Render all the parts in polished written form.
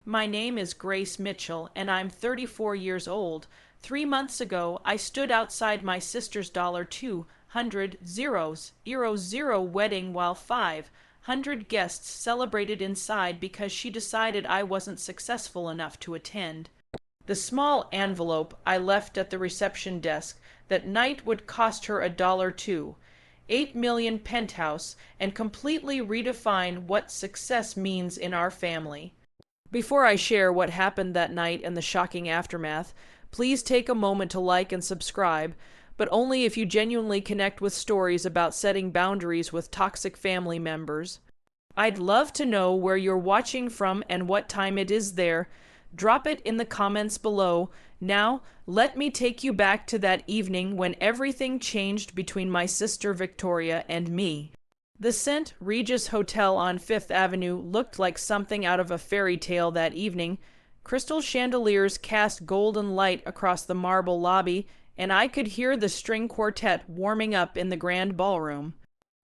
My name is Grace Mitchell, and I'm 34 years old. 3 months ago, I stood outside my sister's $200 wedding while 500 guests celebrated inside because she decided I wasn't successful enough to attend. The small envelope I left at the reception desk that night would cost her $1 too. 8 million penthouse and completely redefine what success means in our family. Before I share what happened that night and the shocking aftermath, please take a moment to like and subscribe, but only if you genuinely connect with stories about setting boundaries with toxic family members. I'd love to know where you're watching from and what time it is there. Drop it in the comments below. Now, let me take you back to that evening when everything changed between my sister Victoria and me. The St. Regis Hotel on Fifth Avenue looked like something out of a fairy tale that evening. Crystal chandeliers cast golden light across the marble lobby, and I could hear the string quartet warming up in the grand ballroom.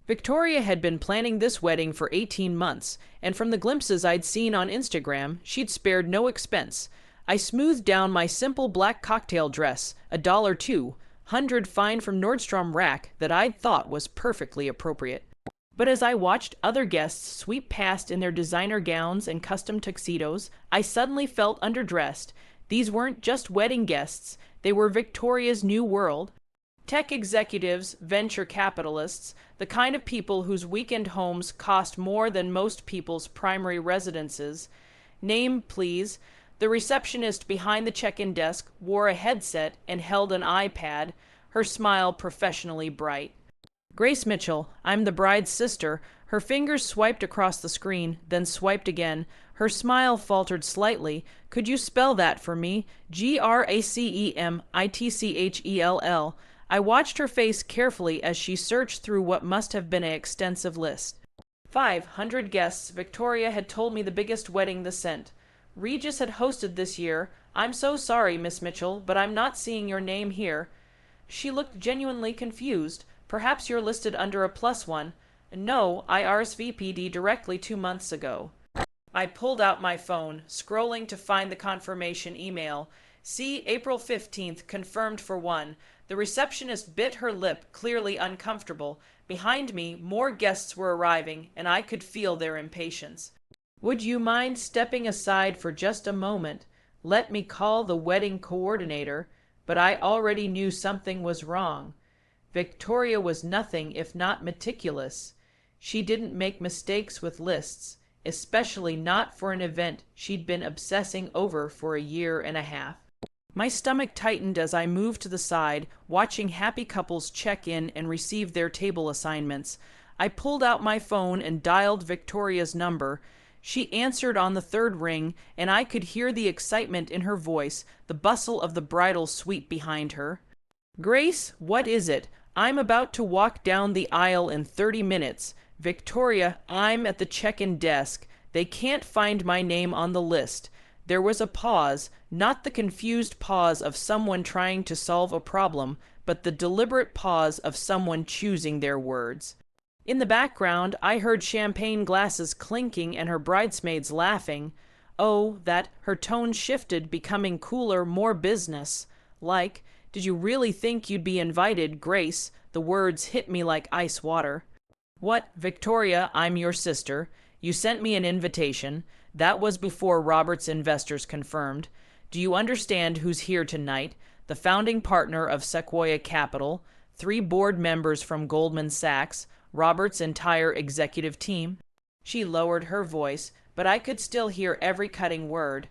Victoria had been planning this wedding for 18 months, and from the glimpses I'd seen on Instagram, she'd spared no expense. I smoothed down my simple black cocktail dress, $1 too, 100 fine from Nordstrom Rack that I'd thought was perfectly appropriate. But as I watched other guests sweep past in their designer gowns and custom tuxedos, I suddenly felt underdressed. These weren't just wedding guests, they were Victoria's new world. Tech executives, venture capitalists, the kind of people whose weekend homes cost more than most people's primary residences. Name, please. The receptionist behind the check-in desk wore a headset and held an iPad, her smile professionally bright. Grace Mitchell, I'm the bride's sister. Her fingers swiped across the screen, then swiped again. Her smile faltered slightly. Could you spell that for me? Gracemmitchell. I watched her face carefully as she searched through what must have been an extensive list. 500 guests. Victoria had told me the biggest wedding the St. Regis had hosted this year. I'm so sorry, Miss Mitchell, but I'm not seeing your name here. She looked genuinely confused. Perhaps you're listed under a +1. No, I RSVP'd directly 2 months ago. I pulled out my phone, scrolling to find the confirmation email. See, April 15th, confirmed for 1. The receptionist bit her lip, clearly uncomfortable. Behind me, more guests were arriving, and I could feel their impatience. Would you mind stepping aside for just a moment? Let me call the wedding coordinator. But I already knew something was wrong. Victoria was nothing if not meticulous. She didn't make mistakes with lists, especially not for an event she'd been obsessing over for a year and a half. My stomach tightened as I moved to the side, watching happy couples check in and receive their table assignments. I pulled out my phone and dialed Victoria's number. She answered on the third ring, and I could hear the excitement in her voice, the bustle of the bridal suite behind her. Grace, what is it? I'm about to walk down the aisle in 30 minutes. Victoria, I'm at the check-in desk. They can't find my name on the list. There was a pause, not the confused pause of someone trying to solve a problem, but the deliberate pause of someone choosing their words. In the background, I heard champagne glasses clinking and her bridesmaids laughing. Oh, that her tone shifted, becoming cooler, more business. Like, did you really think you'd be invited, Grace? The words hit me like ice water. What, Victoria, I'm your sister. You sent me an invitation. That was before Robert's investors confirmed. Do you understand who's here tonight? The founding partner of Sequoia Capital, 3 board members from Goldman Sachs, Robert's entire executive team. She lowered her voice, but I could still hear every cutting word.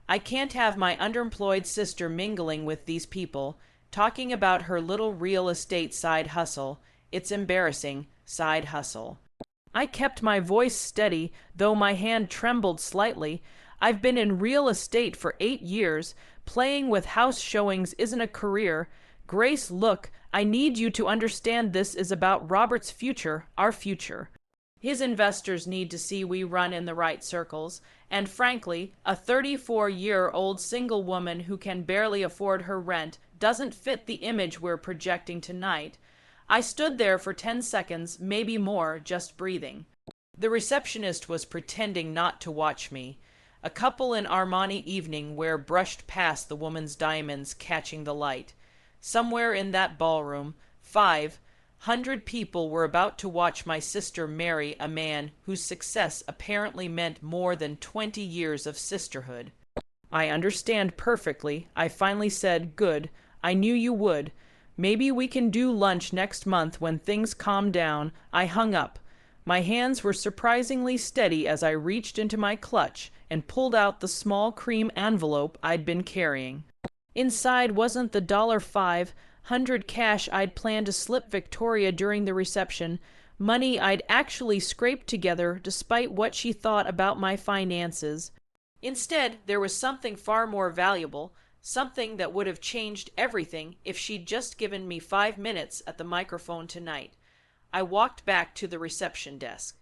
I can't have my underemployed sister mingling with these people, talking about her little real estate side hustle. It's embarrassing, side hustle. I kept my voice steady, though my hand trembled slightly. I've been in real estate for 8 years. Playing with house showings isn't a career. Grace, look, I need you to understand this is about Robert's future, our future. His investors need to see we run in the right circles, and frankly, a 34-year-old single woman who can barely afford her rent doesn't fit the image we're projecting tonight. I stood there for 10 seconds, maybe more, just breathing. The receptionist was pretending not to watch me. A couple in Armani evening wear brushed past the woman's diamonds, catching the light. Somewhere in that ballroom, 500 people were about to watch my sister marry a man whose success apparently meant more than 20 years of sisterhood. I understand perfectly. I finally said, "Good. I knew you would. Maybe we can do lunch next month when things calm down." I hung up. My hands were surprisingly steady as I reached into my clutch and pulled out the small cream envelope I'd been carrying. Inside wasn't the $500 cash I'd planned to slip Victoria during the reception, money I'd actually scraped together despite what she thought about my finances. Instead, there was something far more valuable, something that would have changed everything if she'd just given me 5 minutes at the microphone tonight. I walked back to the reception desk.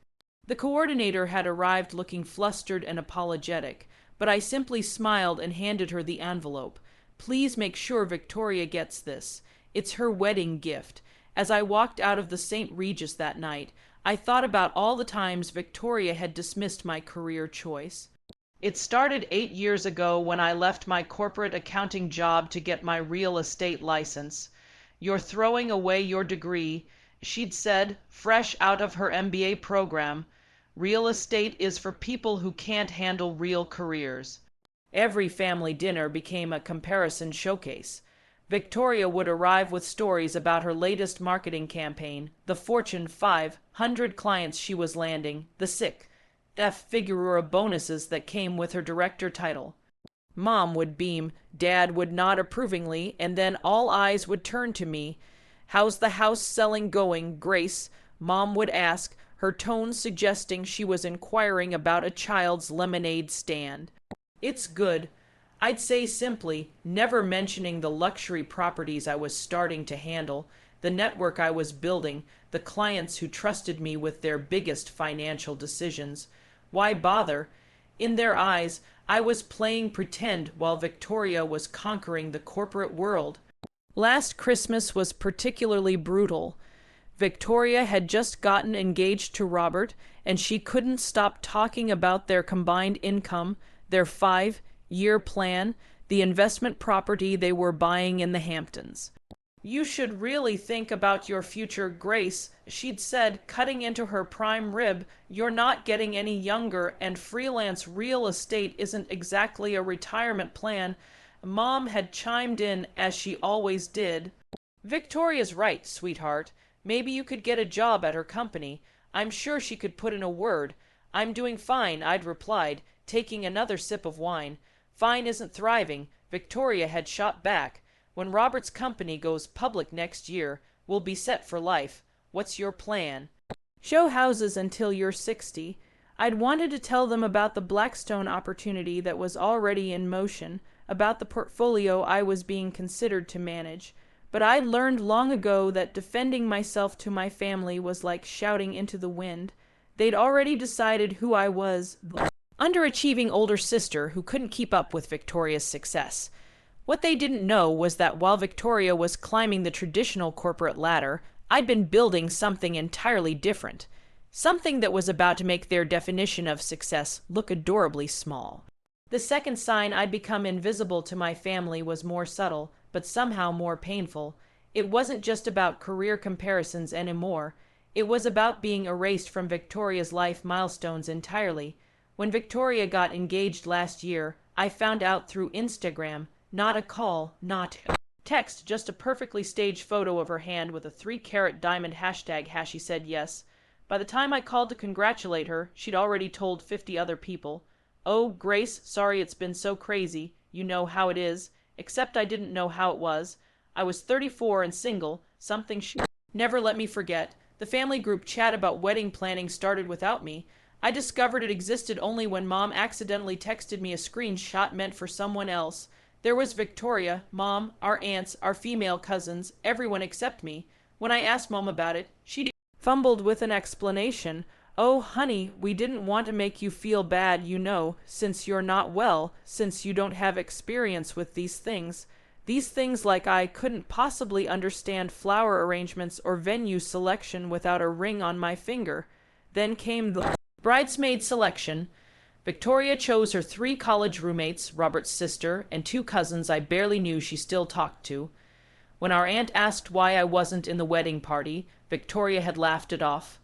The coordinator had arrived looking flustered and apologetic, but I simply smiled and handed her the envelope. "Please make sure Victoria gets this. It's her wedding gift." As I walked out of the St. Regis that night, I thought about all the times Victoria had dismissed my career choice. It started 8 years ago when I left my corporate accounting job to get my real estate license. "You're throwing away your degree," she'd said, fresh out of her MBA program. "Real estate is for people who can't handle real careers." Every family dinner became a comparison showcase. Victoria would arrive with stories about her latest marketing campaign, the Fortune 500 clients she was landing, the six-figure bonuses that came with her director title. Mom would beam, Dad would nod approvingly, and then all eyes would turn to me. "How's the house selling going, Grace?" Mom would ask, her tone suggesting she was inquiring about a child's lemonade stand. "It's good," I'd say simply, never mentioning the luxury properties I was starting to handle, the network I was building, the clients who trusted me with their biggest financial decisions. Why bother? In their eyes, I was playing pretend while Victoria was conquering the corporate world. Last Christmas was particularly brutal. Victoria had just gotten engaged to Robert, and she couldn't stop talking about their combined income, their 5-year plan, the investment property they were buying in the Hamptons. "You should really think about your future, Grace," she'd said, cutting into her prime rib. "You're not getting any younger, and freelance real estate isn't exactly a retirement plan." Mom had chimed in, as she always did. "Victoria's right, sweetheart. Maybe you could get a job at her company. I'm sure she could put in a word." "I'm doing fine," I'd replied, taking another sip of wine. "Fine isn't thriving," Victoria had shot back. "When Robert's company goes public next year, we'll be set for life. What's your plan?" "Show houses until you're 60. I'd wanted to tell them about the Blackstone opportunity that was already in motion, about the portfolio I was being considered to manage. But I'd learned long ago that defending myself to my family was like shouting into the wind. They'd already decided who I was, the underachieving older sister who couldn't keep up with Victoria's success. What they didn't know was that while Victoria was climbing the traditional corporate ladder, I'd been building something entirely different. Something that was about to make their definition of success look adorably small. The second sign I'd become invisible to my family was more subtle, but somehow more painful. It wasn't just about career comparisons anymore. It was about being erased from Victoria's life milestones entirely. When Victoria got engaged last year, I found out through Instagram, not a call, not text, just a perfectly staged photo of her hand with a 3-carat diamond hashtag she said yes. By the time I called to congratulate her, she'd already told 50 other people. "Oh, Grace, sorry it's been so crazy. You know how it is." Except I didn't know how it was. I was 34 and single, something she never let me forget. The family group chat about wedding planning started without me. I discovered it existed only when Mom accidentally texted me a screenshot meant for someone else. There was Victoria, Mom, our aunts, our female cousins, everyone except me. When I asked Mom about it, she fumbled with an explanation. "Oh, honey, we didn't want to make you feel bad, you know, since you're not well, since you don't have experience with these things. These things like I couldn't possibly understand flower arrangements or venue selection without a ring on my finger." Then came the bridesmaid selection. Victoria chose her 3 college roommates, Robert's sister, and 2 cousins I barely knew she still talked to. When our aunt asked why I wasn't in the wedding party, Victoria had laughed it off.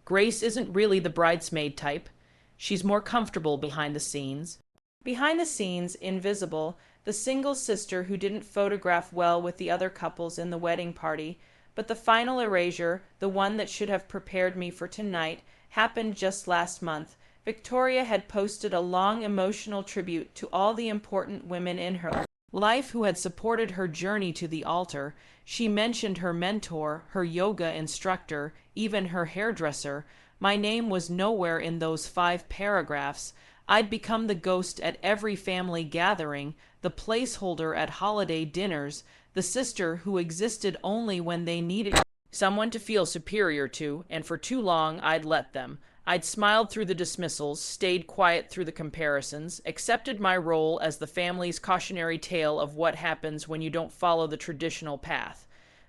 Grace isn't really the bridesmaid type. She's more comfortable behind the scenes. Behind the scenes, invisible, the single sister who didn't photograph well with the other couples in the wedding party, but the final erasure, the one that should have prepared me for tonight, happened just last month. Victoria had posted a long emotional tribute to all the important women in her life who had supported her journey to the altar. She mentioned her mentor, her yoga instructor, even her hairdresser. My name was nowhere in those 5 paragraphs. I'd become the ghost at every family gathering, the placeholder at holiday dinners, the sister who existed only when they needed someone to feel superior to, and for too long I'd let them. I'd smiled through the dismissals, stayed quiet through the comparisons, accepted my role as the family's cautionary tale of what happens when you don't follow the traditional path.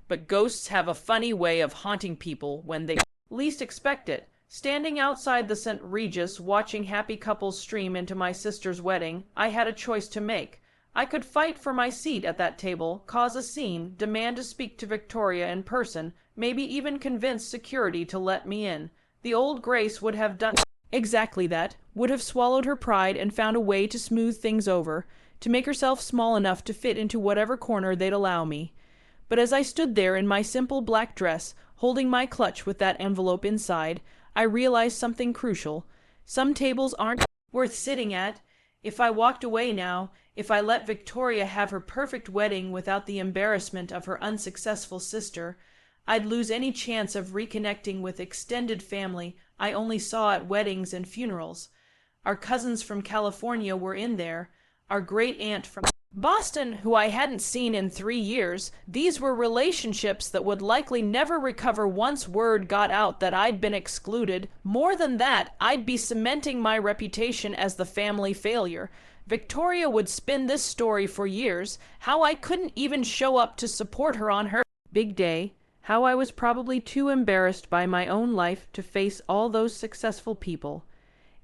But ghosts have a funny way of haunting people when they least expect it. Standing outside the St. Regis, watching happy couples stream into my sister's wedding, I had a choice to make. I could fight for my seat at that table, cause a scene, demand to speak to Victoria in person, maybe even convince security to let me in. The old Grace would have done exactly that, would have swallowed her pride and found a way to smooth things over, to make herself small enough to fit into whatever corner they'd allow me. But as I stood there in my simple black dress, holding my clutch with that envelope inside, I realized something crucial. Some tables aren't worth sitting at. If I walked away now, if I let Victoria have her perfect wedding without the embarrassment of her unsuccessful sister, I'd lose any chance of reconnecting with extended family I only saw at weddings and funerals. Our cousins from California were in there, our great aunt from Boston, who I hadn't seen in 3 years. These were relationships that would likely never recover once word got out that I'd been excluded. More than that, I'd be cementing my reputation as the family failure. Victoria would spin this story for years, how I couldn't even show up to support her on her big day, how I was probably too embarrassed by my own life to face all those successful people.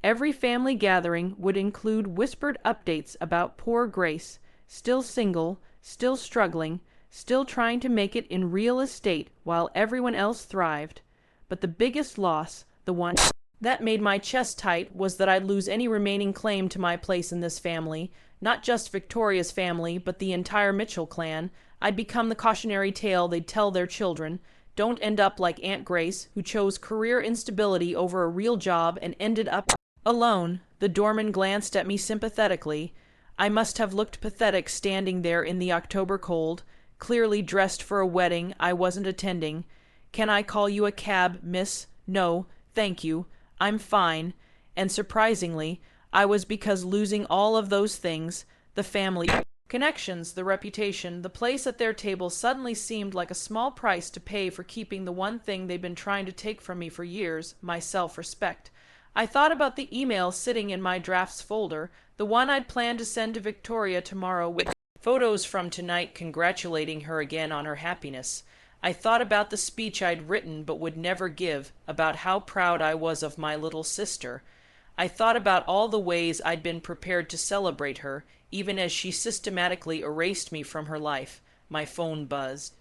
Every family gathering would include whispered updates about poor Grace, still single, still struggling, still trying to make it in real estate while everyone else thrived. But the biggest loss, the one that made my chest tight, was that I'd lose any remaining claim to my place in this family, not just Victoria's family, but the entire Mitchell clan. I'd become the cautionary tale they'd tell their children. Don't end up like Aunt Grace, who chose career instability over a real job and ended up alone. The doorman glanced at me sympathetically. I must have looked pathetic standing there in the October cold, clearly dressed for a wedding I wasn't attending. Can I call you a cab, miss? No, thank you. I'm fine. And surprisingly, I was, because losing all of those things, the family connections, the reputation, the place at their table, suddenly seemed like a small price to pay for keeping the one thing they'd been trying to take from me for years, my self-respect. I thought about the email sitting in my drafts folder, the one I'd planned to send to Victoria tomorrow with photos from tonight congratulating her again on her happiness. I thought about the speech I'd written but would never give, about how proud I was of my little sister. I thought about all the ways I'd been prepared to celebrate her, even as she systematically erased me from her life. My phone buzzed.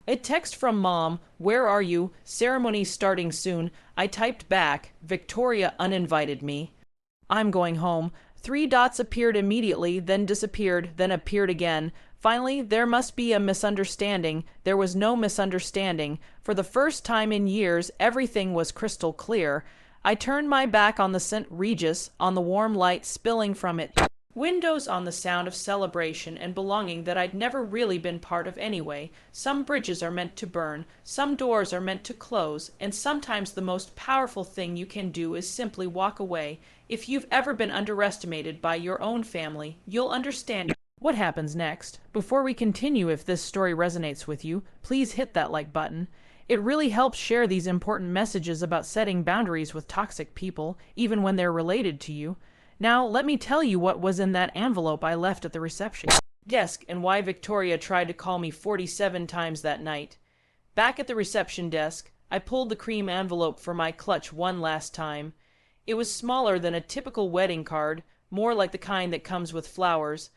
A text from Mom, "Where are you? Ceremony's starting soon." I typed back, "Victoria uninvited me. I'm going home." 3 dots appeared immediately, then disappeared, then appeared again. Finally, there must be a misunderstanding. There was no misunderstanding. For the first time in years, everything was crystal clear. I turned my back on the St. Regis, on the warm light spilling from it windows, on the sound of celebration and belonging that I'd never really been part of anyway. Some bridges are meant to burn, some doors are meant to close, and sometimes the most powerful thing you can do is simply walk away. If you've ever been underestimated by your own family, you'll understand what happens next. Before we continue, if this story resonates with you, please hit that like button. It really helps share these important messages about setting boundaries with toxic people, even when they're related to you. Now, let me tell you what was in that envelope I left at the reception desk and why Victoria tried to call me 47 times that night. Back at the reception desk, I pulled the cream envelope for my clutch one last time. It was smaller than a typical wedding card, more like the kind that comes with flowers.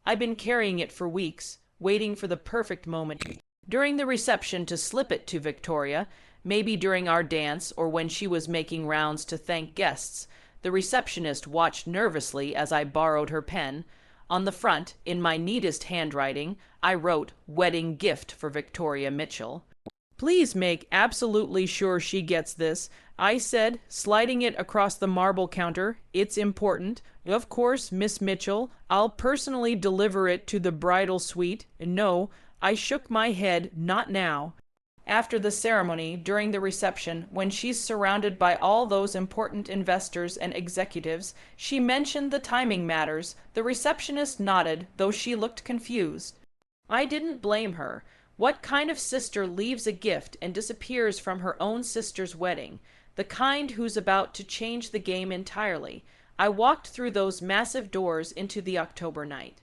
I'd been carrying it for weeks, waiting for the perfect moment. During the reception to slip it to Victoria, maybe during our dance or when she was making rounds to thank guests, the receptionist watched nervously as I borrowed her pen. On the front, in my neatest handwriting, I wrote "Wedding Gift for Victoria Mitchell." "Please make absolutely sure she gets this," I said, sliding it across the marble counter. "It's important. Of course, Miss Mitchell, I'll personally deliver it to the bridal suite." No, I shook my head. Not now. After the ceremony, during the reception, when she's surrounded by all those important investors and executives, she mentioned the timing matters. The receptionist nodded, though she looked confused. I didn't blame her. What kind of sister leaves a gift and disappears from her own sister's wedding? The kind who's about to change the game entirely. I walked through those massive doors into the October night.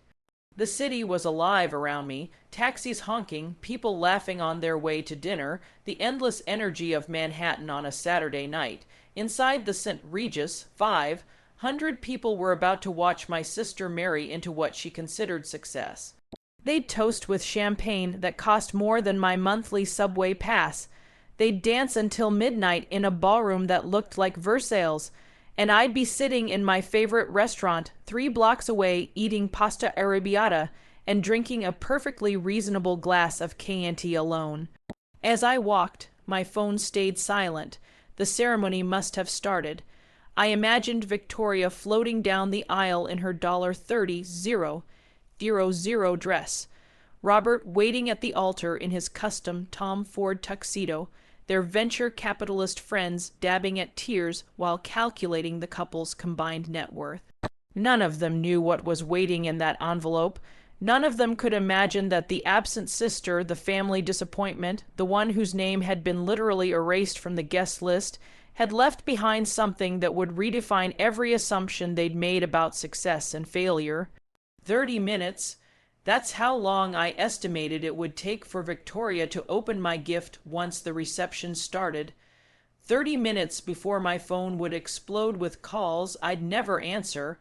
The city was alive around me, taxis honking, people laughing on their way to dinner, the endless energy of Manhattan on a Saturday night. Inside the St. Regis, 500 people were about to watch my sister marry into what she considered success. They'd toast with champagne that cost more than my monthly subway pass. They'd dance until midnight in a ballroom that looked like Versailles. And I'd be sitting in my favorite restaurant 3 blocks away eating pasta arrabbiata and drinking a perfectly reasonable glass of Chianti alone. As I walked, my phone stayed silent. The ceremony must have started. I imagined Victoria floating down the aisle in her $30,000 dress, Robert waiting at the altar in his custom Tom Ford tuxedo, their venture capitalist friends dabbing at tears while calculating the couple's combined net worth. None of them knew what was waiting in that envelope. None of them could imagine that the absent sister, the family disappointment, the one whose name had been literally erased from the guest list, had left behind something that would redefine every assumption they'd made about success and failure. 30 minutes. That's how long I estimated it would take for Victoria to open my gift once the reception started. 30 minutes before my phone would explode with calls I'd never answer.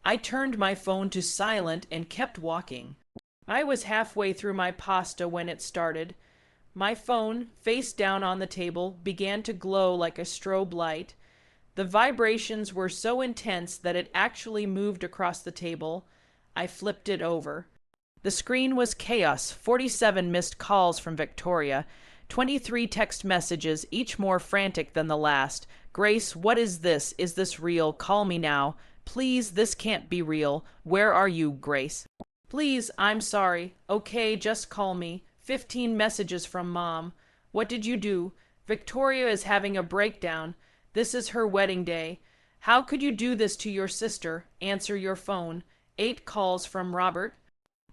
I turned my phone to silent and kept walking. I was halfway through my pasta when it started. My phone, face down on the table, began to glow like a strobe light. The vibrations were so intense that it actually moved across the table. I flipped it over. The screen was chaos, 47 missed calls from Victoria, 23 text messages, each more frantic than the last. "Grace, what is this? Is this real? Call me now. Please, this can't be real. Where are you, Grace? Please, I'm sorry. Okay, just call me. 15 messages from Mom. What did you do? Victoria is having a breakdown. This is her wedding day. How could you do this to your sister? Answer your phone. 8 calls from Robert."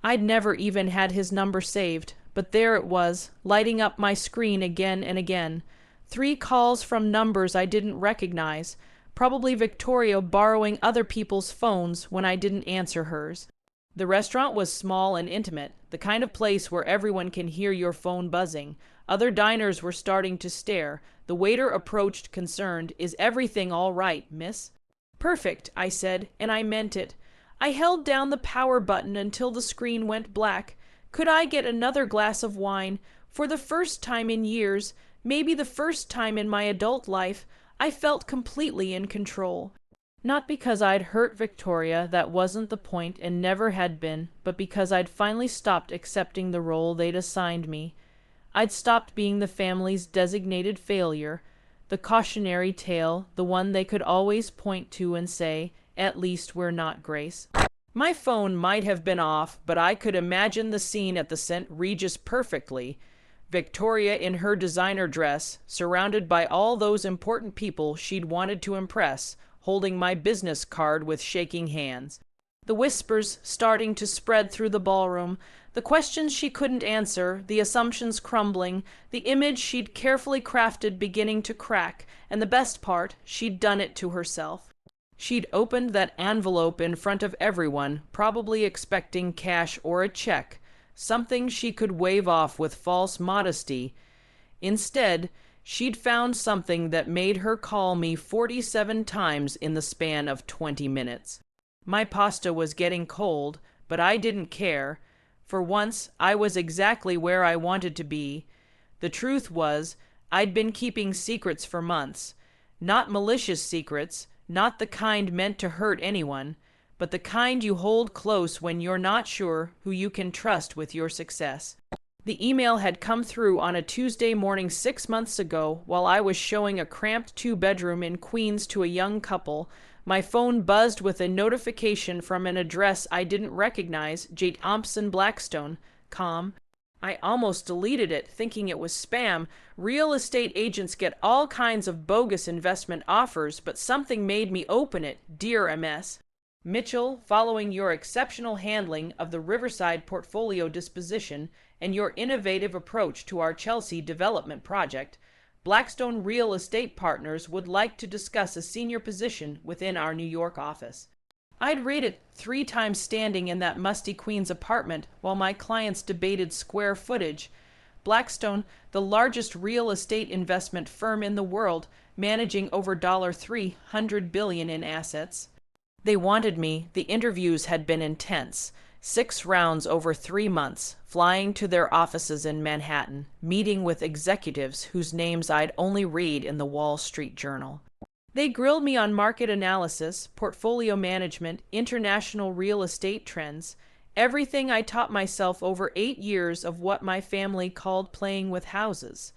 I'd never even had his number saved, but there it was, lighting up my screen again and again. 3 calls from numbers I didn't recognize, probably Victoria borrowing other people's phones when I didn't answer hers. The restaurant was small and intimate, the kind of place where everyone can hear your phone buzzing. Other diners were starting to stare. The waiter approached concerned. "Is everything all right, miss?" "Perfect," I said, and I meant it. I held down the power button until the screen went black. Could I get another glass of wine? For the first time in years, maybe the first time in my adult life, I felt completely in control. Not because I'd hurt Victoria, that wasn't the point and never had been, but because I'd finally stopped accepting the role they'd assigned me. I'd stopped being the family's designated failure, the cautionary tale, the one they could always point to and say, "At least we're not, Grace." My phone might have been off, but I could imagine the scene at the St. Regis perfectly. Victoria in her designer dress, surrounded by all those important people she'd wanted to impress, holding my business card with shaking hands. The whispers starting to spread through the ballroom, the questions she couldn't answer, the assumptions crumbling, the image she'd carefully crafted beginning to crack, and the best part, she'd done it to herself. She'd opened that envelope in front of everyone, probably expecting cash or a check, something she could wave off with false modesty. Instead, She'd found something that made her call me 47 times in the span of 20 minutes. My pasta was getting cold, but I didn't care. For once, I was exactly where I wanted to be. The truth was, I'd been keeping secrets for months. Not malicious secrets, not the kind meant to hurt anyone, but the kind you hold close when you're not sure who you can trust with your success. The email had come through on a Tuesday morning 6 months ago while I was showing a cramped two-bedroom in Queens to a young couple. My phone buzzed with a notification from an address I didn't recognize, J. Thompson Blackstone, com. I almost deleted it, thinking it was spam. Real estate agents get all kinds of bogus investment offers, but something made me open it. Dear MS. Mitchell, following your exceptional handling of the Riverside portfolio disposition and your innovative approach to our Chelsea development project, Blackstone Real Estate Partners would like to discuss a senior position within our New York office. I'd read it 3 times standing in that musty Queens apartment while my clients debated square footage. Blackstone, the largest real estate investment firm in the world, managing over $300 billion in assets. They wanted me. The interviews had been intense. 6 rounds over 3 months, flying to their offices in Manhattan, meeting with executives whose names I'd only read in the Wall Street Journal. They grilled me on market analysis, portfolio management, international real estate trends, everything I taught myself over 8 years of what my family called playing with houses.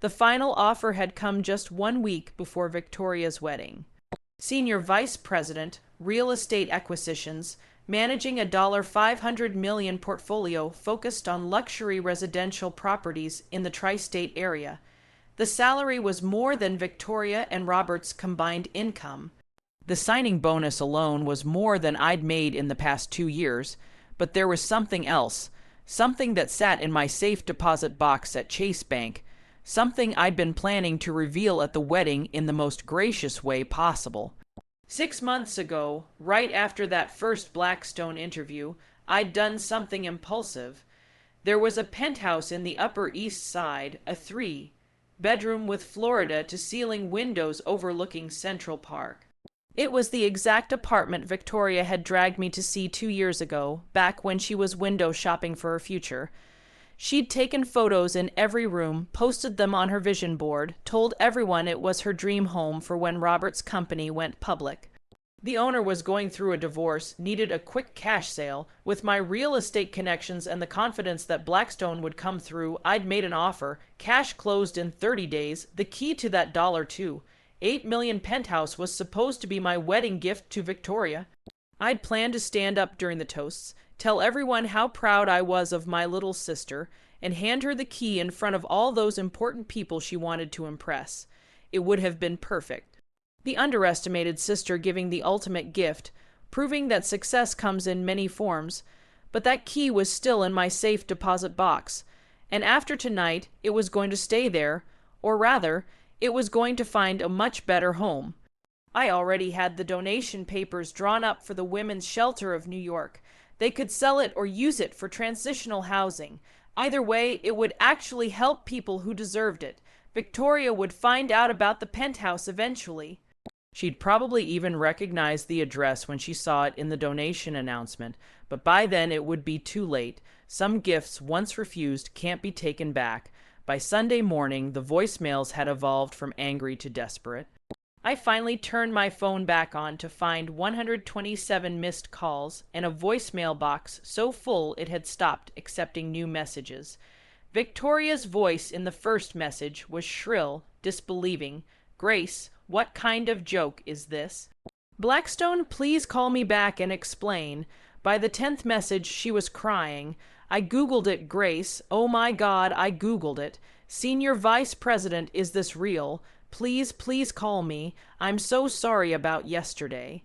The final offer had come just 1 week before Victoria's wedding. Senior Vice President, Real Estate Acquisitions, managing a $500 million portfolio focused on luxury residential properties in the tri-state area. The salary was more than Victoria and Robert's combined income. The signing bonus alone was more than I'd made in the past 2 years, but there was something else, something that sat in my safe deposit box at Chase Bank, something I'd been planning to reveal at the wedding in the most gracious way possible. 6 months ago, right after that first Blackstone interview, I'd done something impulsive. There was a penthouse in the Upper East Side, a 3-bedroom with Florida-to-ceiling windows overlooking Central Park. It was the exact apartment Victoria had dragged me to see 2 years ago, back when she was window shopping for her future. She'd taken photos in every room, posted them on her vision board, told everyone it was her dream home for when Robert's company went public. The owner was going through a divorce, needed a quick cash sale. With my real estate connections and the confidence that Blackstone would come through, I'd made an offer. Cash closed in 30 days, the key to that $8 million penthouse was supposed to be my wedding gift to Victoria. I'd planned to stand up during the toasts, tell everyone how proud I was of my little sister, and hand her the key in front of all those important people she wanted to impress. It would have been perfect. The underestimated sister giving the ultimate gift, proving that success comes in many forms, but that key was still in my safe deposit box, and after tonight it was going to stay there, or rather, it was going to find a much better home. I already had the donation papers drawn up for the Women's Shelter of New York. They could sell it or use it for transitional housing. Either way, it would actually help people who deserved it. Victoria would find out about the penthouse eventually. She'd probably even recognize the address when she saw it in the donation announcement, but by then it would be too late. Some gifts, once refused, can't be taken back. By Sunday morning, the voicemails had evolved from angry to desperate. I finally turned my phone back on to find 127 missed calls and a voicemail box so full it had stopped accepting new messages. Victoria's voice in the first message was shrill, disbelieving. "Grace, what kind of joke is this? Blackstone, please call me back and explain." By the 10th message, she was crying. "I Googled it, Grace. Oh my God, I Googled it. Senior Vice President, is this real? Please, please call me. I'm so sorry about yesterday."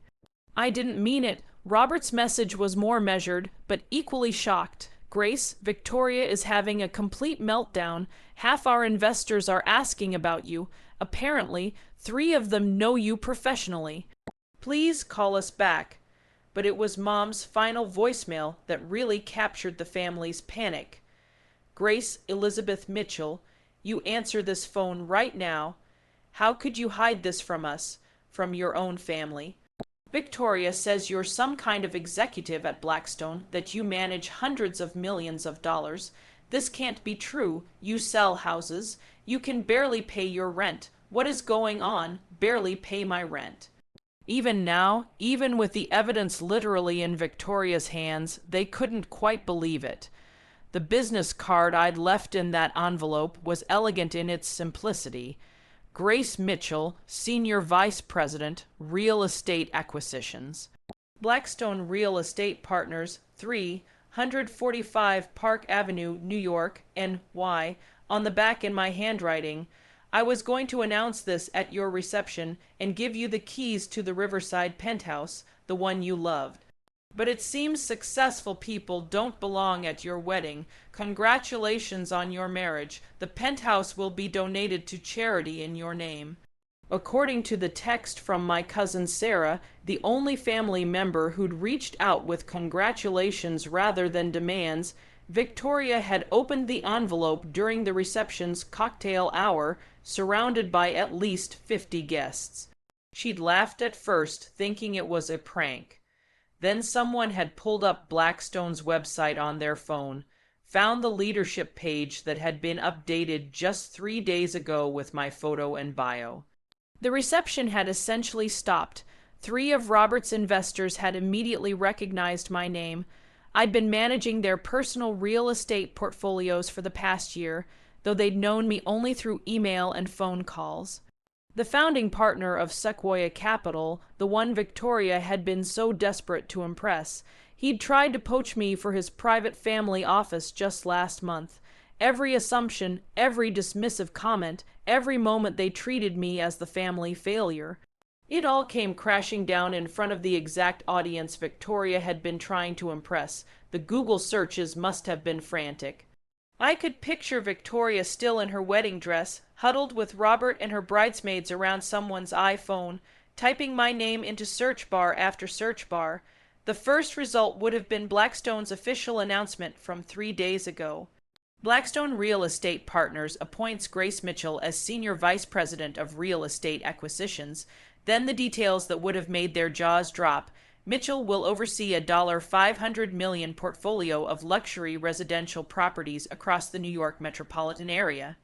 I didn't mean it. Robert's message was more measured, but equally shocked. "Grace, Victoria is having a complete meltdown. Half our investors are asking about you. Apparently, 3 of them know you professionally. Please call us back." But it was Mom's final voicemail that really captured the family's panic. "Grace Elizabeth Mitchell, You answer this phone right now. How could you hide this from us, from your own family? Victoria says you're some kind of executive at Blackstone, that you manage hundreds of millions of dollars. This can't be true. You sell houses. You can barely pay your rent. What is going on? Barely pay my rent. Even now, even with the evidence literally in Victoria's hands, they couldn't quite believe it. The business card I'd left in that envelope was elegant in its simplicity. Grace Mitchell, Senior Vice President, Real Estate Acquisitions. Blackstone Real Estate Partners, 345 Park Avenue, New York, NY, on the back in my handwriting. I was going to announce this at your reception and give you the keys to the Riverside penthouse, the one you loved. But it seems successful people don't belong at your wedding. Congratulations on your marriage. The penthouse will be donated to charity in your name. According to the text from my cousin Sarah, the only family member who'd reached out with congratulations rather than demands, Victoria had opened the envelope during the reception's cocktail hour, surrounded by at least 50 guests. She'd laughed at first, thinking it was a prank. Then someone had pulled up Blackstone's website on their phone, found the leadership page that had been updated just 3 days ago with my photo and bio. The reception had essentially stopped. 3 of Robert's investors had immediately recognized my name. I'd been managing their personal real estate portfolios for the past year, though they'd known me only through email and phone calls. The founding partner of Sequoia Capital, the one Victoria had been so desperate to impress, he'd tried to poach me for his private family office just last month. Every assumption, every dismissive comment, every moment they treated me as the family failure. It all came crashing down in front of the exact audience Victoria had been trying to impress. The Google searches must have been frantic. I could picture Victoria still in her wedding dress, huddled with Robert and her bridesmaids around someone's iPhone, typing my name into search bar after search bar. The first result would have been Blackstone's official announcement from 3 days ago. Blackstone Real Estate Partners appoints Grace Mitchell as Senior Vice President of Real Estate Acquisitions. Then the details that would have made their jaws drop. Mitchell will oversee a $500 million portfolio of luxury residential properties across the New York metropolitan area.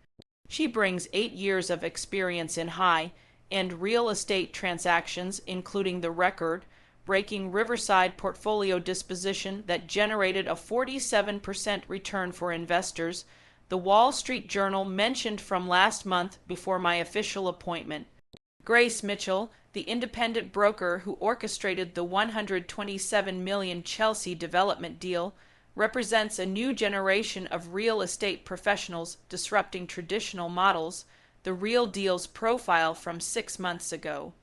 She brings 8 years of experience in high-end real estate transactions, including the record-breaking Riverside portfolio disposition that generated a 47% return for investors, the Wall Street Journal mentioned from last month before my official appointment. Grace Mitchell, the independent broker who orchestrated the $127 million Chelsea development deal, represents a new generation of real estate professionals disrupting traditional models, the real deal's profile from 6 months ago.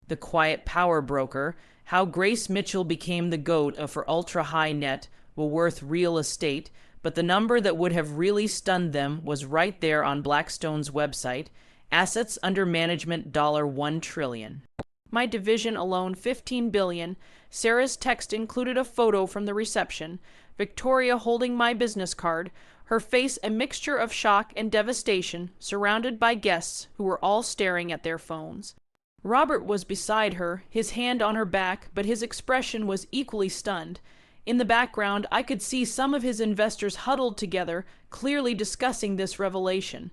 The quiet power broker, how Grace Mitchell became the GOAT for ultra-high net, worth real estate, but the number that would have really stunned them was right there on Blackstone's website. Assets under management $1 trillion. My division alone $15 billion. Sarah's text included a photo from the reception, Victoria holding my business card, her face a mixture of shock and devastation, surrounded by guests who were all staring at their phones. Robert was beside her, his hand on her back, but his expression was equally stunned. In the background, I could see some of his investors huddled together, clearly discussing this revelation.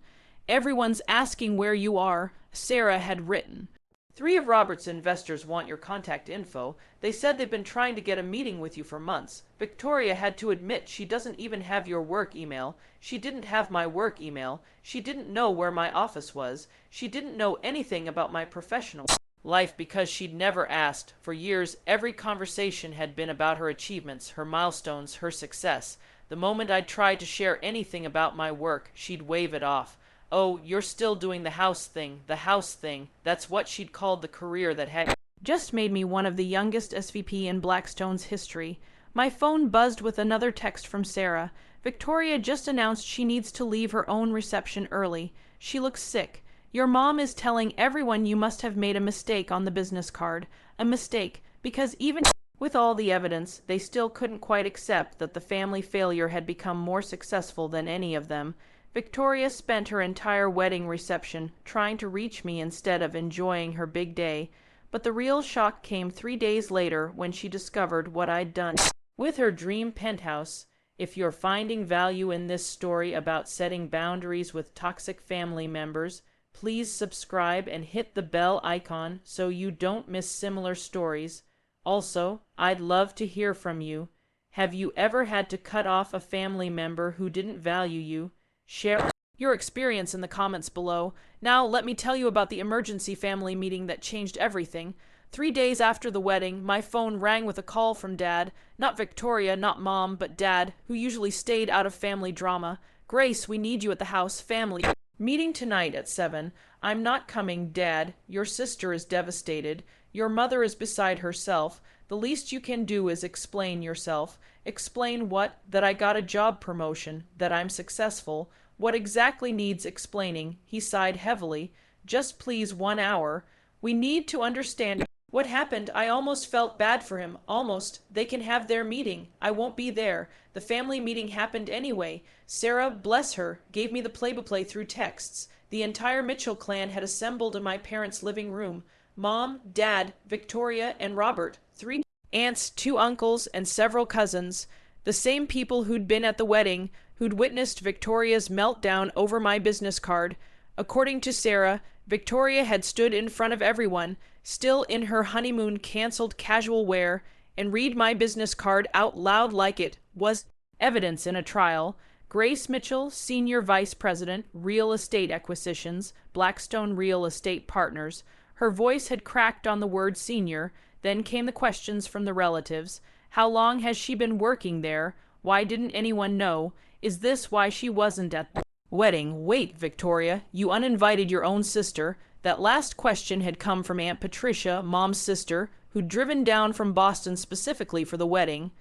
Everyone's asking where you are, Sarah had written. 3 of Robert's investors want your contact info. They said they've been trying to get a meeting with you for months. Victoria had to admit she doesn't even have your work email. She didn't have my work email. She didn't know where my office was. She didn't know anything about my professional life because she'd never asked. For years, every conversation had been about her achievements, her milestones, her success. The moment I'd tried to share anything about my work, she'd wave it off. Oh, you're still doing the house thing, that's what she'd called the career that had just made me one of the youngest SVP in Blackstone's history. My phone buzzed with another text from Sarah. Victoria just announced she needs to leave her own reception early. She looks sick. Your mom is telling everyone you must have made a mistake on the business card. A mistake, because even with all the evidence, they still couldn't quite accept that the family failure had become more successful than any of them. Victoria spent her entire wedding reception trying to reach me instead of enjoying her big day, but the real shock came 3 days later when she discovered what I'd done with her dream penthouse. If you're finding value in this story about setting boundaries with toxic family members, please subscribe and hit the bell icon so you don't miss similar stories. Also, I'd love to hear from you. Have you ever had to cut off a family member who didn't value you? Share your experience in the comments below. Now, let me tell you about the emergency family meeting that changed everything. 3 days after the wedding, my phone rang with a call from Dad. Not Victoria, not Mom, but Dad, who usually stayed out of family drama. "Grace, we need you at the house. Family meeting tonight at 7. I'm not coming, Dad. Your sister is devastated. Your mother is beside herself. The least you can do is explain yourself. Explain what? That I got a job promotion. That I'm successful. What exactly needs explaining?" He sighed heavily. "Just please 1 hour. We need to understand what happened. I almost felt bad for him. Almost. They can have their meeting. I won't be there. The family meeting happened anyway. Sarah, bless her, gave me the play-by-play through texts. The entire Mitchell clan had assembled in my parents' living room. Mom, Dad, Victoria, and Robert. 3 aunts, 2 uncles, and several cousins. The same people who'd been at the wedding, who'd witnessed Victoria's meltdown over my business card. According to Sarah, Victoria had stood in front of everyone, still in her honeymoon-canceled casual wear, and read my business card out loud like it was evidence in a trial. Grace Mitchell, Senior Vice President, Real Estate Acquisitions, Blackstone Real Estate Partners. Her voice had cracked on the word senior. Then came the questions from the relatives. How long has she been working there? Why didn't anyone know? Is this why she wasn't at the wedding? Wait, Victoria, you uninvited your own sister. That last question had come from Aunt Patricia, Mom's sister, who'd driven down from Boston specifically for the wedding.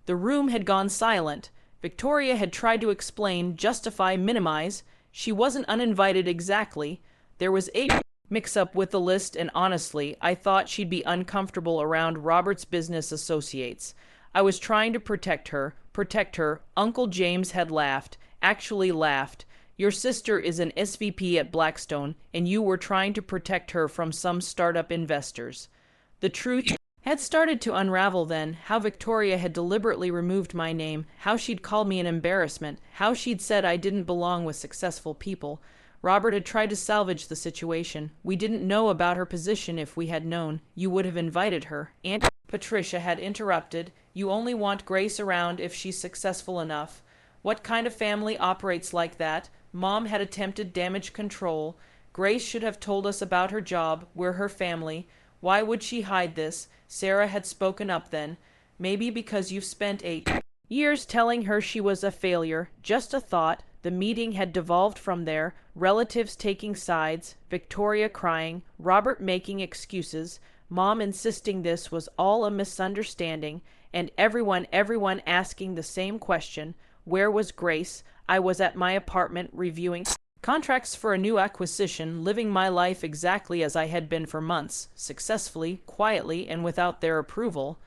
The room had gone silent. Victoria had tried to explain, justify, minimize. She wasn't uninvited exactly. There was a mix-up with the list, and honestly, I thought she'd be uncomfortable around Robert's business associates. I was trying to protect her. Uncle James had laughed. Actually laughed. Your sister is an SVP at Blackstone, and you were trying to protect her from some startup investors. The truth had started to unravel then, how Victoria had deliberately removed my name, how she'd called me an embarrassment, how she'd said I didn't belong with successful people. Robert had tried to salvage the situation. We didn't know about her position. If we had known, you would have invited her. Aunt Patricia had interrupted. You only want Grace around if she's successful enough. What kind of family operates like that? Mom had attempted damage control. Grace should have told us about her job. We're her family. Why would she hide this? Sarah had spoken up then. Maybe because you've spent 8 years telling her she was a failure. Just a thought. The meeting had devolved from there, relatives taking sides, Victoria crying, Robert making excuses, Mom insisting this was all a misunderstanding, and everyone asking the same question. Where was Grace? I was at my apartment reviewing contracts for a new acquisition, living my life exactly as I had been for months, successfully, quietly, and without their approval.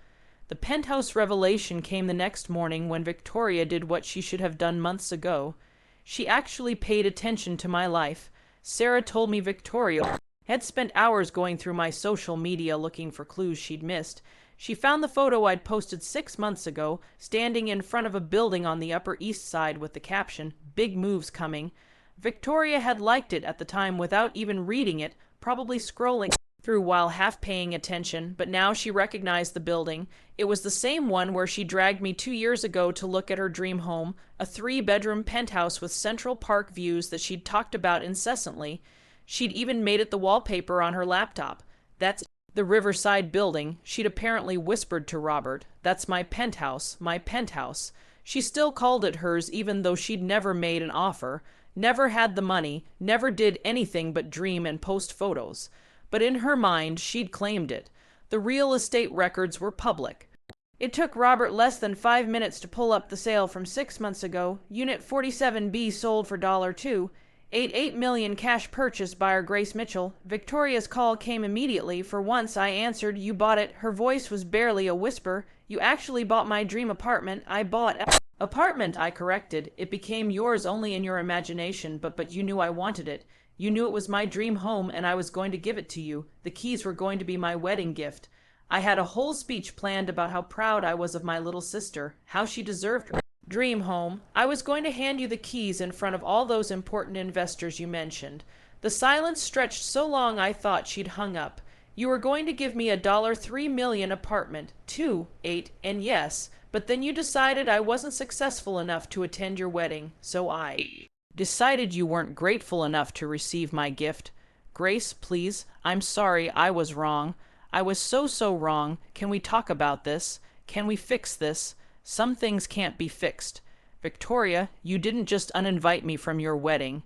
The penthouse revelation came the next morning when Victoria did what she should have done months ago. She actually paid attention to my life. Sarah told me Victoria had spent hours going through my social media looking for clues she'd missed. She found the photo I'd posted 6 months ago, standing in front of a building on the Upper East Side with the caption, "Big moves coming." Victoria had liked it at the time without even reading it, probably scrolling through while half paying attention, but now she recognized the building. It was the same one where she dragged me 2 years ago to look at her dream home, a 3-bedroom penthouse with Central Park views that she'd talked about incessantly. She'd even made it the wallpaper on her laptop. That's the Riverside building, she'd apparently whispered to Robert. That's my penthouse, my penthouse. She still called it hers even though she'd never made an offer, never had the money, never did anything but dream and post photos. But in her mind, she'd claimed it. The real estate records were public. It took Robert less than 5 minutes to pull up the sale from 6 months ago. Unit 47B sold for $2. $8 million cash purchase buyer Grace Mitchell. Victoria's call came immediately. For once I answered, "You bought it." Her voice was barely a whisper. You actually bought my dream apartment. I bought apartment, I corrected. It became yours only in your imagination, but you knew I wanted it. You knew it was my dream home and I was going to give it to you. The keys were going to be my wedding gift. I had a whole speech planned about how proud I was of my little sister, how she deserved her dream home. I was going to hand you the keys in front of all those important investors you mentioned. The silence stretched so long I thought she'd hung up. You were going to give me $3 million apartment, 2, 8, and yes, but then you decided I wasn't successful enough to attend your wedding, so I decided you weren't grateful enough to receive my gift. Grace, please, I'm sorry, I was wrong. I was so wrong. Can we talk about this? Can we fix this? Some things can't be fixed. Victoria, you didn't just uninvite me from your wedding.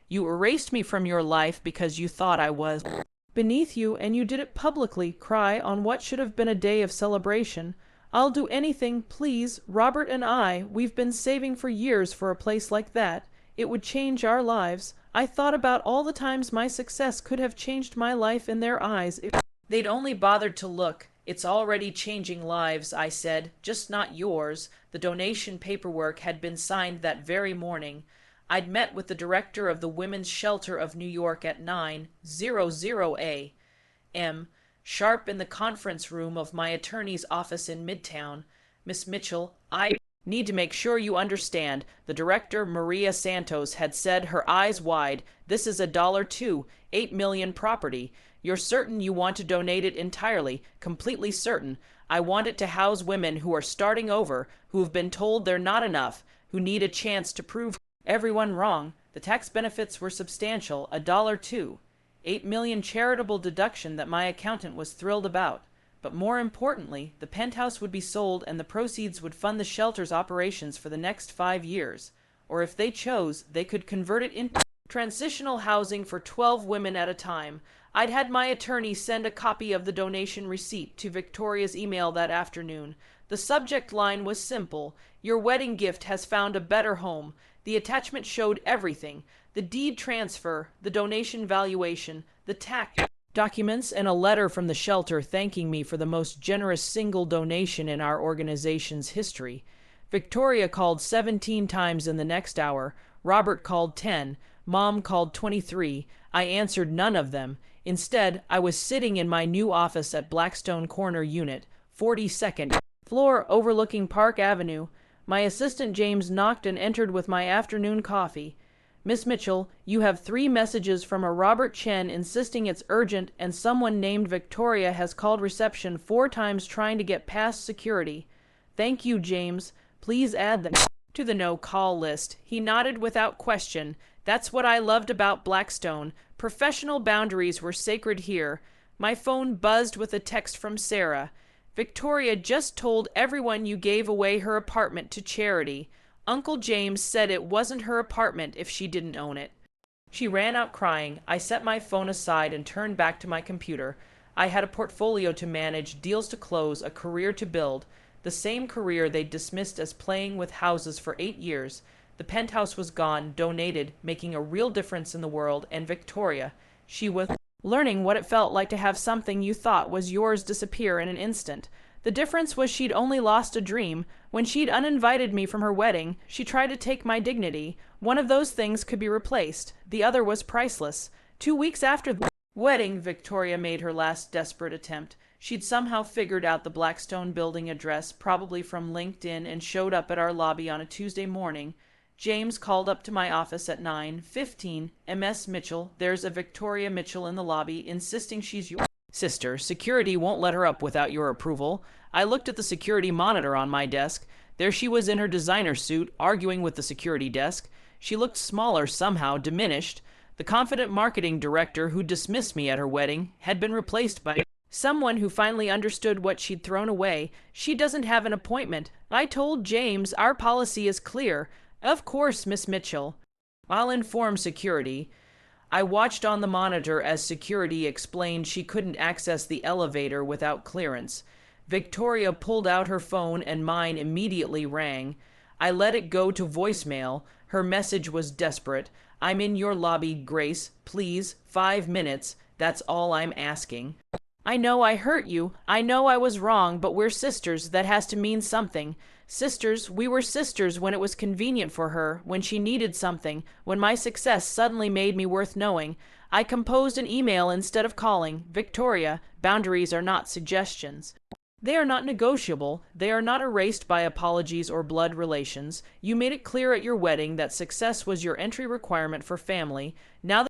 You erased me from your life because you thought I was beneath you, and you did it publicly, cry on what should have been a day of celebration. I'll do anything, please. Robert and we've been saving for years for a place like that. It would change our lives. I thought about all the times my success could have changed my life in their eyes. If they'd only bothered to look. It's already changing lives, I said, just not yours. The donation paperwork had been signed that very morning. I'd met with the director of the Women's Shelter of New York at 9:00 a.m. sharp in the conference room of my attorney's office in Midtown. Miss Mitchell, I need to make sure you understand. The director, Maria Santos, had said, her eyes wide, this is $8 million property. You're certain you want to donate it entirely, completely certain. I want it to house women who are starting over, who have been told they're not enough, who need a chance to prove everyone wrong. The tax benefits were substantial, $8 million charitable deduction that my accountant was thrilled about. But more importantly, the penthouse would be sold and the proceeds would fund the shelter's operations for the next 5 years. Or if they chose, they could convert it into transitional housing for 12 women at a time. I'd had my attorney send a copy of the donation receipt to Victoria's email that afternoon. The subject line was simple: your wedding gift has found a better home. The attachment showed everything: the deed transfer, the donation valuation, the tax documents, and a letter from the shelter thanking me for the most generous single donation in our organization's history. Victoria called 17 times in the next hour. Robert called 10. Mom called 23. I answered none of them. Instead, I was sitting in my new office at Blackstone Corner Unit, 42nd floor overlooking Park Avenue. My assistant James knocked and entered with my afternoon coffee. Miss Mitchell, you have 3 messages from a Robert Chen insisting it's urgent, and someone named Victoria has called reception 4 times trying to get past security. Thank you, James. Please add them to the no-call list. He nodded without question. That's what I loved about Blackstone. Professional boundaries were sacred here. My phone buzzed with a text from Sarah. Victoria just told everyone you gave away her apartment to charity. Uncle James said it wasn't her apartment if she didn't own it. She ran out crying. I set my phone aside and turned back to my computer. I had a portfolio to manage, deals to close, a career to build. The same career they'd dismissed as playing with houses for 8 years. The penthouse was gone, donated, making a real difference in the world, and Victoria, she was learning what it felt like to have something you thought was yours disappear in an instant. The difference was she'd only lost a dream. When she'd uninvited me from her wedding, she tried to take my dignity. One of those things could be replaced. The other was priceless. 2 weeks after the wedding, Victoria made her last desperate attempt. She'd somehow figured out the Blackstone building address, probably from LinkedIn, and showed up at our lobby on a Tuesday morning. James called up to my office at 9:15. Ms. Mitchell, there's a Victoria Mitchell in the lobby, insisting she's your sister. Security won't let her up without your approval. I looked at the security monitor on my desk. There she was in her designer suit, arguing with the security desk. She looked smaller somehow, diminished. The confident marketing director who dismissed me at her wedding had been replaced by someone who finally understood what she'd thrown away. She doesn't have an appointment. I told James our policy is clear. Of course, Miss Mitchell. I'll inform security. I watched on the monitor as security explained she couldn't access the elevator without clearance. Victoria pulled out her phone and mine immediately rang. I let it go to voicemail. Her message was desperate. I'm in your lobby, Grace. Please, 5 minutes. That's all I'm asking. I know I hurt you. I know I was wrong, but we're sisters. That has to mean something. Sisters, we were sisters when it was convenient for her, when she needed something, when my success suddenly made me worth knowing. I composed an email instead of calling. Victoria, boundaries are not suggestions. They are not negotiable. They are not erased by apologies or blood relations. You made it clear at your wedding that success was your entry requirement for family. Now